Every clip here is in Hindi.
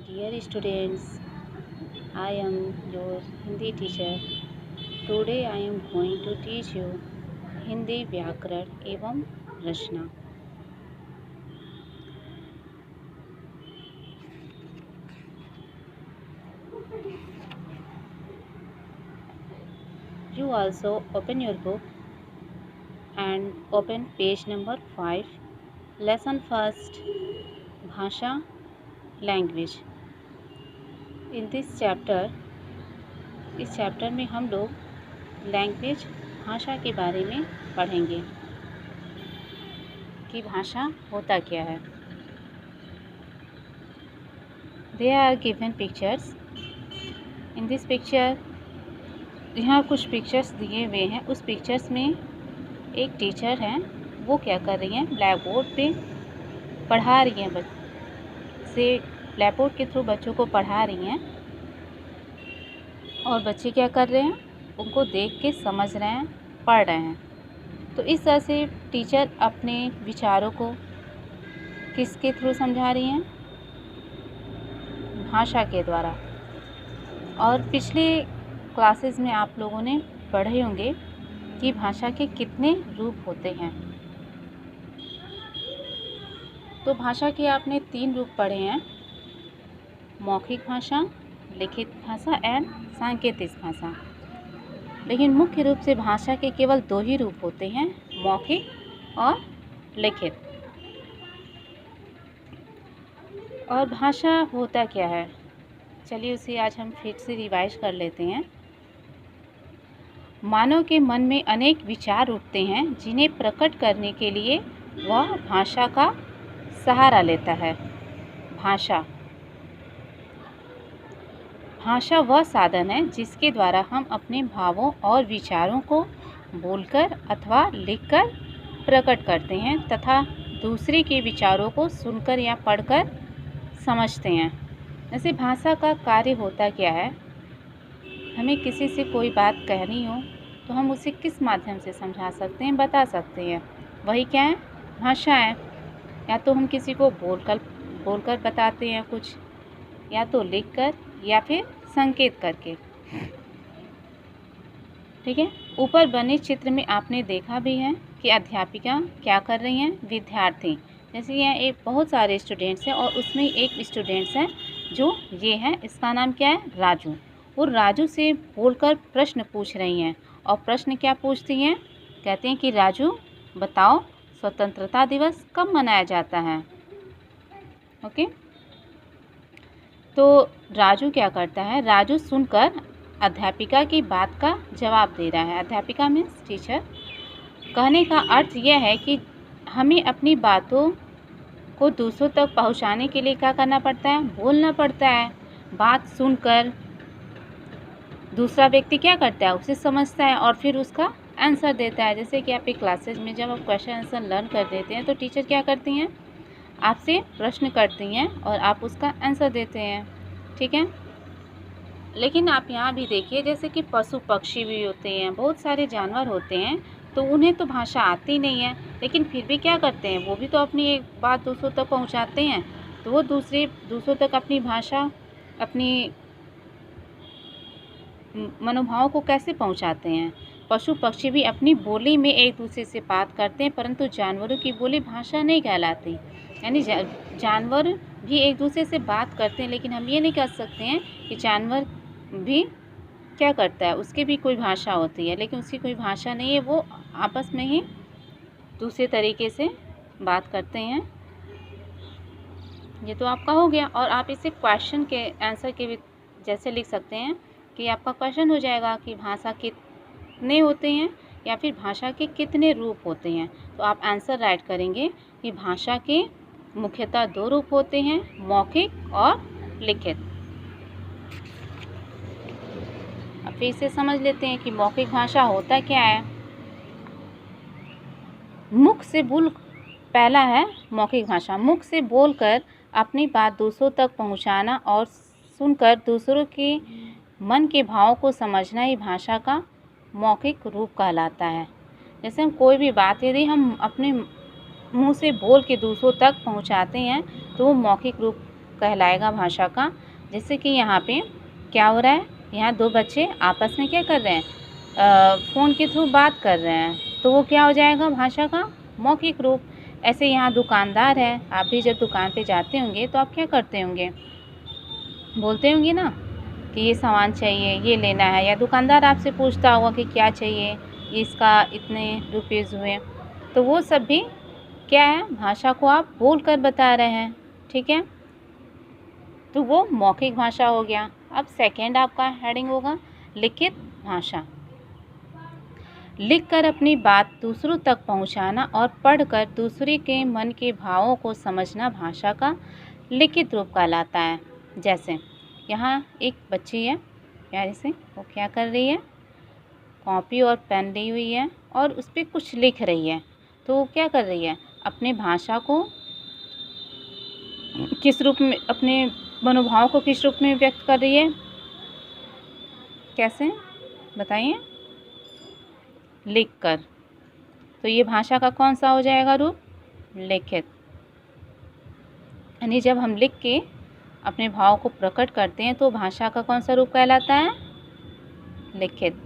Dear students, I am your Hindi teacher. Today I am going to teach you Hindi व्याकरण एवं रचना. You also open your book and open page number 5. Lesson first, भाषा, language. In this chapter, इस चैप्टर में हम लोग लैंग्वेज भाषा के बारे में पढ़ेंगे कि भाषा होता क्या है. There are given pictures. In this picture, यहाँ कुछ पिक्चर्स दिए हुए हैं. उस पिक्चर्स में एक टीचर हैं, वो क्या कर रही हैं, ब्लैक बोर्ड पे पढ़ा रही हैं. ब्लैक बोर्ड के थ्रू बच्चों को पढ़ा रही हैं और बच्चे क्या कर रहे हैं, उनको देख के समझ रहे हैं, पढ़ रहे हैं. तो इस तरह से टीचर अपने विचारों को किसके थ्रू समझा रही हैं, भाषा के द्वारा. और पिछले क्लासेस में आप लोगों ने पढ़े होंगे कि भाषा के कितने रूप होते हैं. तो भाषा के आपने 3 रूप पढ़े हैं, मौखिक भाषा, लिखित भाषा एंड सांकेतिक भाषा. लेकिन मुख्य रूप से भाषा के केवल 2 ही रूप होते हैं, मौखिक और लिखित. और भाषा होता क्या है, चलिए उसे आज हम फिर से रिवाइज कर लेते हैं. मानव के मन में अनेक विचार उठते हैं जिन्हें प्रकट करने के लिए वह भाषा का सहारा लेता है. भाषा वह साधन है जिसके द्वारा हम अपने भावों और विचारों को बोलकर अथवा लिखकर प्रकट करते हैं तथा दूसरे के विचारों को सुनकर या पढ़कर समझते हैं. जैसे भाषा का कार्य होता क्या है, हमें किसी से कोई बात कहनी हो तो हम उसे किस माध्यम से समझा सकते हैं, बता सकते हैं. वही क्या है, भाषा है. या तो हम किसी को बोलकर बताते हैं कुछ, या तो लिखकर या फिर संकेत करके. ठीक है. ऊपर बने चित्र में आपने देखा भी है कि अध्यापिका क्या कर रही हैं, विद्यार्थी. जैसे यहाँ एक बहुत सारे स्टूडेंट्स हैं और उसमें एक स्टूडेंट्स हैं जो ये है, इसका नाम क्या है, राजू. वो राजू से बोलकर प्रश्न पूछ रही हैं. और प्रश्न क्या पूछती हैं, कहते हैं कि राजू बताओ स्वतंत्रता दिवस कब मनाया जाता है. ओके. तो राजू क्या करता है, राजू सुनकर अध्यापिका की बात का जवाब दे रहा है. अध्यापिका मीन्स टीचर. कहने का अर्थ यह है कि हमें अपनी बातों को दूसरों तक पहुंचाने के लिए क्या करना पड़ता है, बोलना पड़ता है. बात सुनकर दूसरा व्यक्ति क्या करता है, उसे समझता है और फिर उसका आंसर देता है. जैसे कि आपके क्लासेस में जब आप क्वेश्चन आंसर लर्न कर देते हैं तो टीचर क्या करती हैं, आपसे प्रश्न करती हैं और आप उसका आंसर देते हैं. ठीक है. लेकिन आप यहाँ भी देखिए, जैसे कि पशु पक्षी भी होते हैं, बहुत सारे जानवर होते हैं, तो उन्हें तो भाषा आती नहीं है, लेकिन फिर भी क्या करते हैं, वो भी तो अपनी एक बात दूसरों तक पहुँचाते हैं. तो वो दूसरों तक अपनी भाषा, अपनी मनोभाव को कैसे पहुँचाते हैं. पशु पक्षी भी अपनी बोली में एक दूसरे से बात करते हैं, परंतु जानवरों की बोली भाषा नहीं कहलाती. यानी जानवर भी एक दूसरे से बात करते हैं, लेकिन हम ये नहीं कह सकते हैं कि जानवर भी क्या करता है, उसकी भी कोई भाषा होती है, लेकिन उसकी कोई भाषा नहीं है. वो आपस में ही दूसरे तरीके से बात करते हैं. ये तो आपका हो गया. और आप इसे क्वेश्चन के आंसर के भी जैसे लिख सकते हैं कि आपका क्वेश्चन हो जाएगा कि भाषा कितने होते हैं या फिर भाषा के कितने रूप होते हैं. तो आप आंसर राइट करेंगे कि भाषा के मुख्यतः 2 रूप होते हैं, मौखिक और लिखित. अब फिर से समझ लेते हैं कि मौखिक भाषा होता क्या है. मुख से बोल, पहला है मौखिक भाषा. मुख से बोलकर अपनी बात दूसरों तक पहुंचाना और सुनकर दूसरों के मन के भावों को समझना ही भाषा का मौखिक रूप कहलाता है. जैसे हम कोई भी बात यदि हम अपने मुंह से बोल के दूसरों तक पहुंचाते हैं तो वो मौखिक रूप कहलाएगा भाषा का। जैसे कि यहाँ पे क्या हो रहा है, यहाँ दो बच्चे आपस में क्या कर रहे हैं, फ़ोन के थ्रू बात कर रहे हैं, तो वो क्या हो जाएगा भाषा का मौखिक रूप। ऐसे यहाँ दुकानदार है, आप भी जब दुकान पे जाते होंगे तो आप क्या करते होंगे, बोलते होंगे ना कि ये सामान चाहिए, ये लेना है, या दुकानदार आपसे पूछता होगा कि क्या चाहिए, इसका इतने रुपीज़ हुए। तो वो सब भी क्या है, भाषा को आप बोल कर बता रहे हैं, ठीक है। तो वो मौखिक भाषा हो गया। अब सेकंड आपका हेडिंग होगा लिखित भाषा। लिखकर अपनी बात दूसरों तक पहुंचाना और पढ़कर दूसरे के मन के भावों को समझना भाषा का लिखित रूप कहलाता है। जैसे यहाँ एक बच्ची है प्यारी से, वो क्या कर रही है, कॉपी और पेन ली हुई है और उस पर कुछ लिख रही है। तो वो क्या कर रही है, अपने भाषा को किस रूप में, अपने मनोभाव को किस रूप में व्यक्त कर रही है, कैसे बताइए, लिखकर। तो ये भाषा का कौन सा हो जाएगा रूप, लिखित। यानी जब हम लिख के अपने भाव को प्रकट करते हैं तो भाषा का कौन सा रूप कहलाता है, लिखित।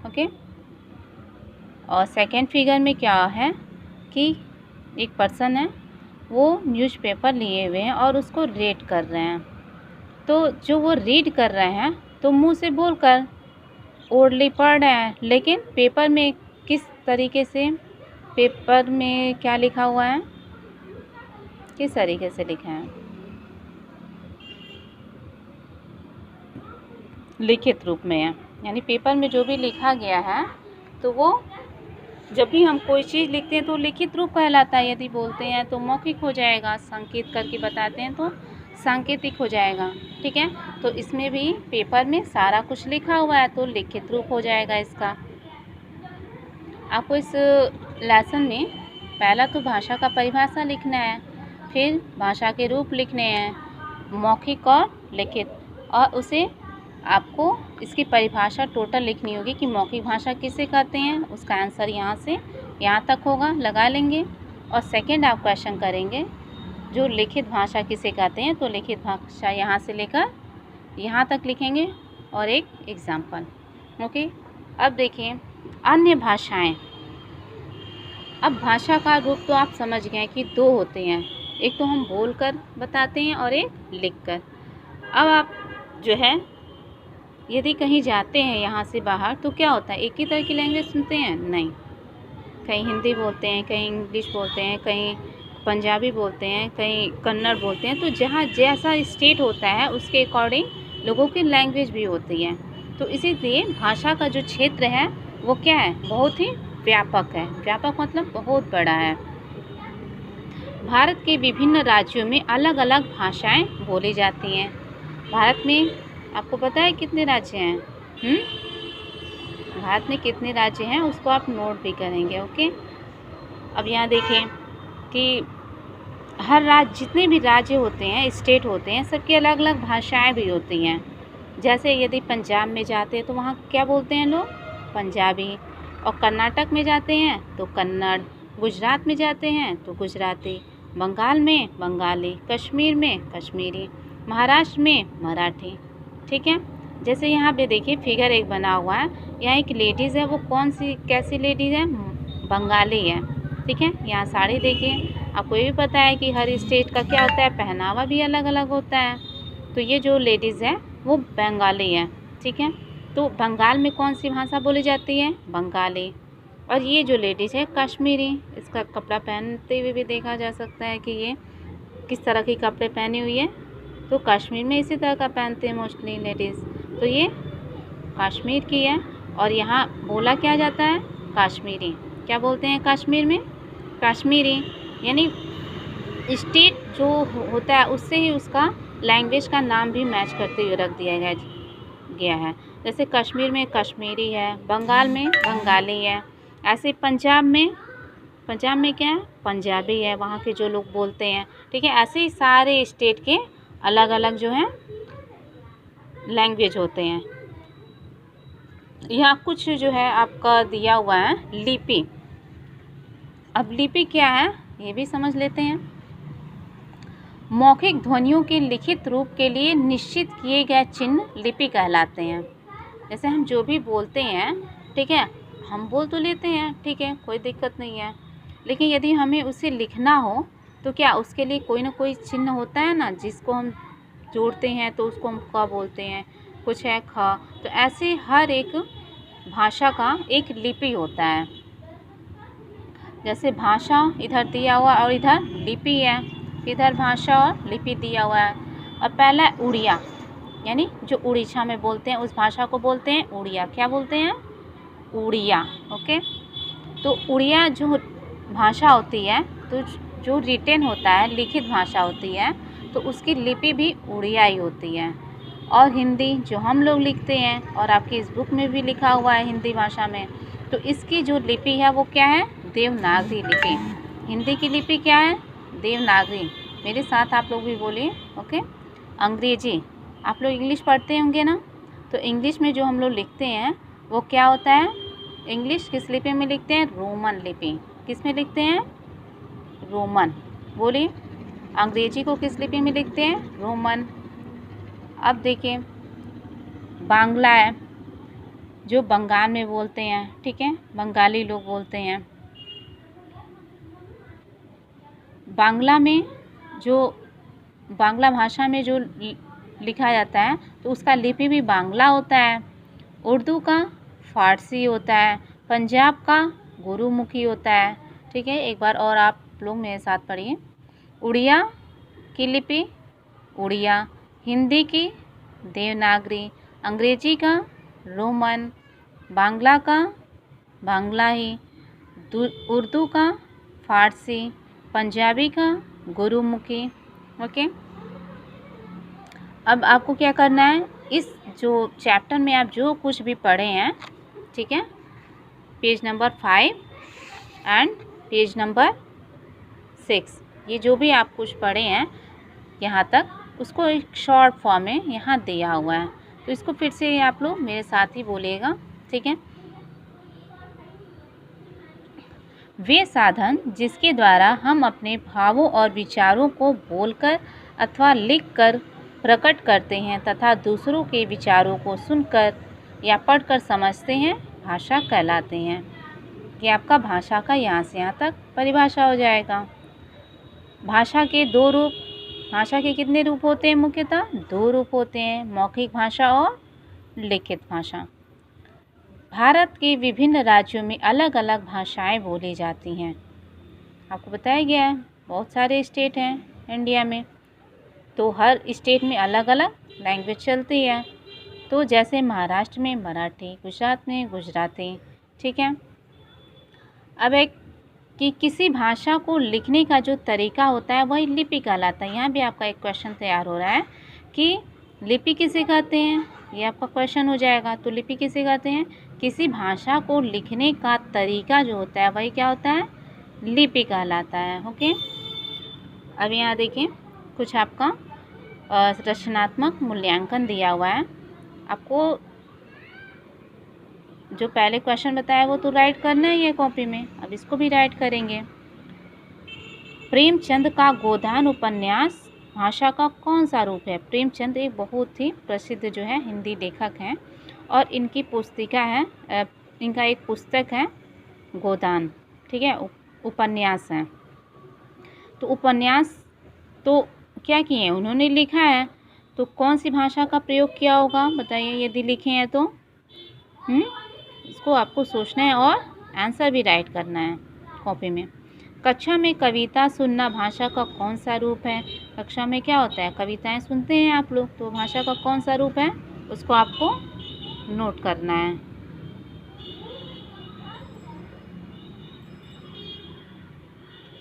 ओके। और सेकंड फिगर में क्या है कि एक पर्सन है, वो न्यूज़पेपर लिए हुए हैं और उसको रीड कर रहे हैं। तो जो वो रीड कर रहे हैं तो मुंह से बोलकर ओरली पढ़ रहे हैं, लेकिन पेपर में किस तरीके से, पेपर में क्या लिखा हुआ है, किस तरीके से लिखा है, लिखित रूप में है। यानी पेपर में जो भी लिखा गया है तो वो, जब भी हम कोई चीज़ लिखते हैं तो लिखित रूप कहलाता है। यदि बोलते हैं तो मौखिक हो जाएगा, संकेत करके बताते हैं तो सांकेतिक हो जाएगा, ठीक है। तो इसमें भी पेपर में सारा कुछ लिखा हुआ है तो लिखित रूप हो जाएगा इसका। आपको इस लेसन में पहला तो भाषा का परिभाषा लिखना है, फिर भाषा के रूप लिखने हैं, मौखिक और लिखित, और उसे आपको इसकी परिभाषा टोटल लिखनी होगी कि मौखिक भाषा किसे कहते हैं। उसका आंसर यहाँ से यहाँ तक होगा, लगा लेंगे। और सेकंड आप क्वेश्चन करेंगे जो लिखित भाषा किसे कहते हैं, तो लिखित भाषा यहाँ से लेकर यहाँ तक लिखेंगे और एक एग्जाम्पल। ओके। अब देखिए अन्य भाषाएं। अब भाषा का रूप तो आप समझ गए कि दो होते हैं, एक तो हम बोलकर बताते हैं और एक लिखकर। अब आप जो है यदि कहीं जाते हैं यहाँ से बाहर तो क्या होता है, एक ही तरह की लैंग्वेज सुनते हैं, नहीं, कहीं हिंदी बोलते हैं, कहीं इंग्लिश बोलते हैं, कहीं पंजाबी बोलते हैं, कहीं कन्नड़ बोलते हैं। तो जहाँ जैसा स्टेट होता है उसके अकॉर्डिंग लोगों की लैंग्वेज भी होती है। तो इसीलिए भाषा का जो क्षेत्र है वो क्या है, बहुत ही व्यापक है। व्यापक मतलब बहुत बड़ा है। भारत के विभिन्न राज्यों में अलग अलग भाषाएं बोली जाती हैं। भारत में आपको पता है कितने राज्य हैं? भारत में कितने राज्य हैं उसको आप नोट भी करेंगे। ओके। अब यहाँ देखें कि हर राज्य, जितने भी राज्य होते हैं, स्टेट होते हैं, सबकी अलग अलग भाषाएं भी होती हैं। जैसे यदि पंजाब में जाते हैं तो वहाँ क्या बोलते हैं लोग, पंजाबी। और कर्नाटक में जाते हैं तो कन्नड़, गुजरात में जाते हैं तो गुजराती, बंगाल में बंगाली, कश्मीर में कश्मीरी, महाराष्ट्र में मराठी, ठीक है। जैसे यहाँ पे देखिए फिगर एक बना हुआ है, यहाँ एक लेडीज़ है, वो कौन सी कैसी लेडीज़ है, बंगाली है, ठीक है। यहाँ साड़ी देखिए, आपको ये भी पता है कि हर स्टेट का क्या होता है, पहनावा भी अलग अलग होता है। तो ये जो लेडीज़ है वो बंगाली है, ठीक है। तो बंगाल में कौन सी भाषा बोली जाती है, बंगाली। और ये जो लेडीज़ है कश्मीरी, इसका कपड़ा पहनते हुए भी देखा जा सकता है कि ये किस तरह के कपड़े पहनी हुई है, तो कश्मीर में इसी तरह का पहनते हैं मोस्टली लेडीज़। तो ये कश्मीर की है। और यहाँ बोला क्या जाता है, कश्मीरी। क्या बोलते हैं कश्मीर में, कश्मीरी। यानी स्टेट जो होता है उससे ही उसका लैंग्वेज का नाम भी मैच करते हुए रख दिया गया है। जैसे कश्मीर में कश्मीरी है, बंगाल में बंगाली है, ऐसे पंजाब में क्या है, पंजाबी है, वहाँ के जो लोग बोलते हैं, ठीक है। ऐसे ही सारे स्टेट के अलग अलग जो हैं लैंग्वेज होते हैं। यहाँ कुछ जो है आपका दिया हुआ है लिपि। अब लिपि क्या है ये भी समझ लेते हैं। मौखिक ध्वनियों के लिखित रूप के लिए निश्चित किए गए चिन्ह लिपि कहलाते हैं। जैसे हम जो भी बोलते हैं, ठीक है, हम बोल तो लेते हैं, ठीक है, कोई दिक्कत नहीं है, लेकिन यदि हमें उसे लिखना हो तो क्या उसके लिए कोई ना कोई चिन्ह होता है ना, जिसको हम जोड़ते हैं तो उसको हम क बोलते हैं, कुछ है ख। तो ऐसे हर एक भाषा का एक लिपि होता है। जैसे भाषा इधर दिया हुआ और इधर लिपि है, इधर भाषा और लिपि दिया हुआ है। और पहला उड़िया, यानी जो उड़ीसा में बोलते हैं उस भाषा को बोलते हैं उड़िया। क्या बोलते हैं? उड़िया। ओके, तो उड़िया जो भाषा होती है, तो जो रिटेन होता है, लिखित भाषा होती है, तो उसकी लिपि भी उड़िया ही होती है। और हिंदी जो हम लोग लिखते हैं और आपकी इस बुक में भी लिखा हुआ है हिंदी भाषा में, तो इसकी जो लिपि है वो क्या है? देवनागरी लिपि। हिंदी की लिपि क्या है? देवनागरी। मेरे साथ आप लोग भी बोलिए। ओके, अंग्रेजी, आप लोग इंग्लिश पढ़ते होंगे ना, तो इंग्लिश में जो हम लोग लिखते हैं वो क्या होता है? इंग्लिश किस लिपि में लिखते हैं? रोमन लिपि। किस में लिखते हैं? रोमन। बोलिए, अंग्रेजी को किस लिपि में लिखते हैं? रोमन। अब देखिए, बांग्ला है जो बंगाल में बोलते हैं, ठीक है, बंगाली लोग बोलते हैं। बांग्ला में जो बांग्ला भाषा में जो लिखा जाता है तो उसका लिपि भी बांग्ला होता है। उर्दू का फारसी होता है। पंजाब का गुरुमुखी होता है। ठीक है, एक बार और आप लोग मेरे साथ पढ़िए। उड़िया की लिपि उड़िया, हिंदी की देवनागरी, अंग्रेजी का रोमन, बांग्ला का बांग्ला ही, उर्दू का फारसी, पंजाबी का गुरुमुखी। ओके, अब आपको क्या करना है, इस जो चैप्टर में आप जो कुछ भी पढ़े हैं, ठीक है, page number 5 and page number 6, ये जो भी आप कुछ पढ़े हैं यहाँ तक, उसको एक शॉर्ट फॉर्म में यहाँ दिया हुआ है, तो इसको फिर से आप लोग मेरे साथ ही बोलिएगा। ठीक है, वे साधन जिसके द्वारा हम अपने भावों और विचारों को बोलकर अथवा लिखकर प्रकट करते हैं तथा दूसरों के विचारों को सुनकर या पढ़कर समझते हैं, भाषा कहलाते हैं। कि आपका भाषा का यहाँ से यहाँ तक परिभाषा हो जाएगा। भाषा के दो रूप, भाषा के कितने रूप होते हैं? मुख्यतः 2 रूप होते हैं, मौखिक भाषा और लिखित भाषा। भारत के विभिन्न राज्यों में अलग अलग भाषाएं बोली जाती हैं। आपको बताया गया है, बहुत सारे स्टेट हैं इंडिया में, तो हर स्टेट में अलग अलग लैंग्वेज चलती है। तो जैसे महाराष्ट्र में मराठी, गुजरात में गुजराती। ठीक है, अब एक कि किसी भाषा को लिखने का जो तरीका होता है वही लिपि कहलाता है। यहाँ भी आपका एक क्वेश्चन तैयार हो रहा है कि लिपि किसे कहते हैं, ये आपका क्वेश्चन हो जाएगा। तो लिपि किसे कहते हैं? किसी भाषा को लिखने का तरीका जो होता है वही क्या होता है? लिपि कहलाता है। ओके, अब यहाँ देखिए, कुछ आपका रचनात्मक मूल्यांकन दिया हुआ है। आपको जो पहले क्वेश्चन बताया वो तो राइट करना ही है कॉपी में, अब इसको भी राइट करेंगे। प्रेमचंद का गोदान उपन्यास भाषा का कौन सा रूप है? प्रेमचंद एक बहुत ही प्रसिद्ध जो है हिंदी लेखक हैं और इनकी पुस्तिका है, इनका एक पुस्तक है गोदान। ठीक है, उपन्यास है। तो उपन्यास तो क्या किए हैं उन्होंने, लिखा है, तो कौन सी भाषा का प्रयोग किया होगा बताइए, यदि लिखे हैं तो। इसको आपको सोचना है और आंसर भी राइट करना है कॉपी में। कक्षा में कविता सुनना भाषा का कौन सा रूप है? कक्षा में क्या होता है, कविताएं सुनते हैं आप लोग, तो भाषा का कौन सा रूप है उसको आपको नोट करना है।